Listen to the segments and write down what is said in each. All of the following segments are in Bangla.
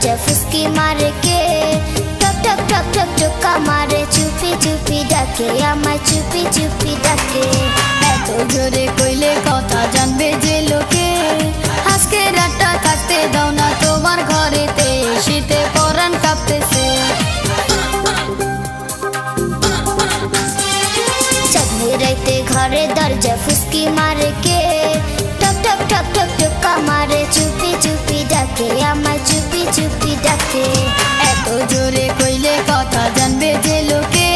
দরজা ফুসকি মারে কে টক টক টক টক টকা মারে চুপি চুপি ডাকে আমায় চুপি চুপি ডাকে এত জোরে কইলে কথা জানবে যে লোকে আজকে রাতটা থাকতে দাও না তোমার ঘরেতে শীতে পরাণ কাঁপতেছে চাঁদনি রাইতে ঘরে দরজা ফুসকি মারে কে টক টক টক টক টকা মারে চুপি চুপি ডাকে আমায় চুপি চুপি ডাকে এত জোরে কইলে কথা জানবে যে লোকে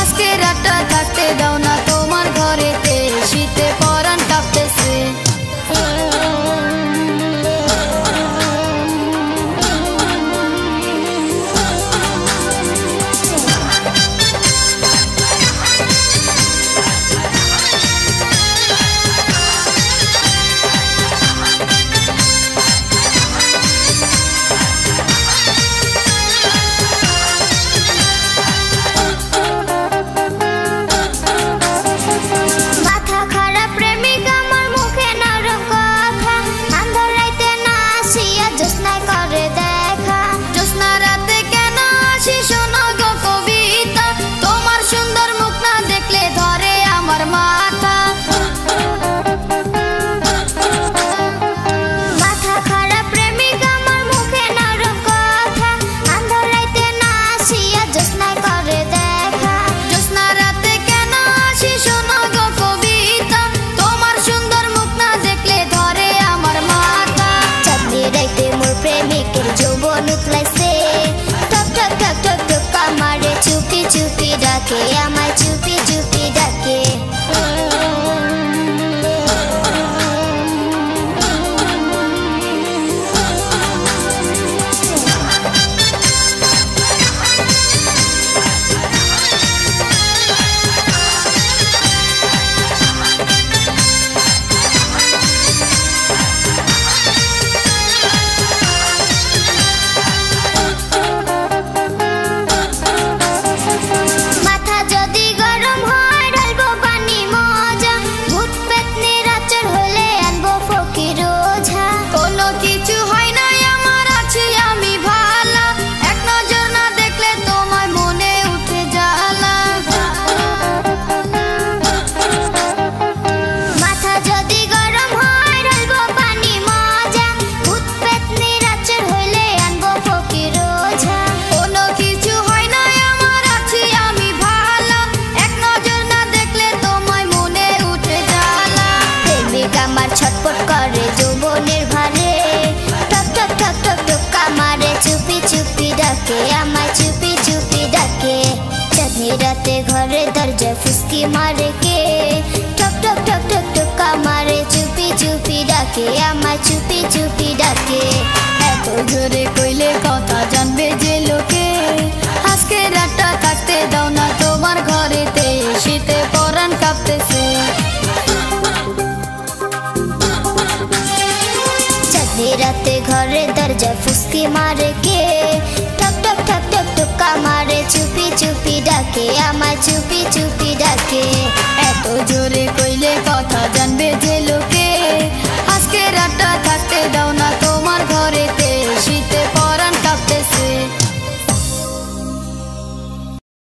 আজকে রাতটা থাকতে দাও না তোমার ঘরেতে শীতে পরাণ কাঁপতেছে চুপি ডাকে আমায় চুপি চুপি ডাকে ছটপট করে যৌবনের ভারে টক টক টক টক টকা মারে চুপি চুপি ডাকে আমায় চুপি চুপি ডাকে চাঁদনি রাতে ঘরে দরজা ফুসকি মারে কে টক টক টক টক টকা মারে চুপি চুপি ডাকে আমায় চুপি চুপি ডাকে এত জোরে কইলে কথা জানবে যে লোকে আজকে রাতটা থাকতে দাও না তোমার ঘরেতে শীতে পরাণ কাঁপতেছে রাতে ঘরে দরজা ফুসকি মারে কে টক টক টক টক টকা মারে চুপি চুপি ডাকে আমায় চুপি চুপি ডাকে এত জোরে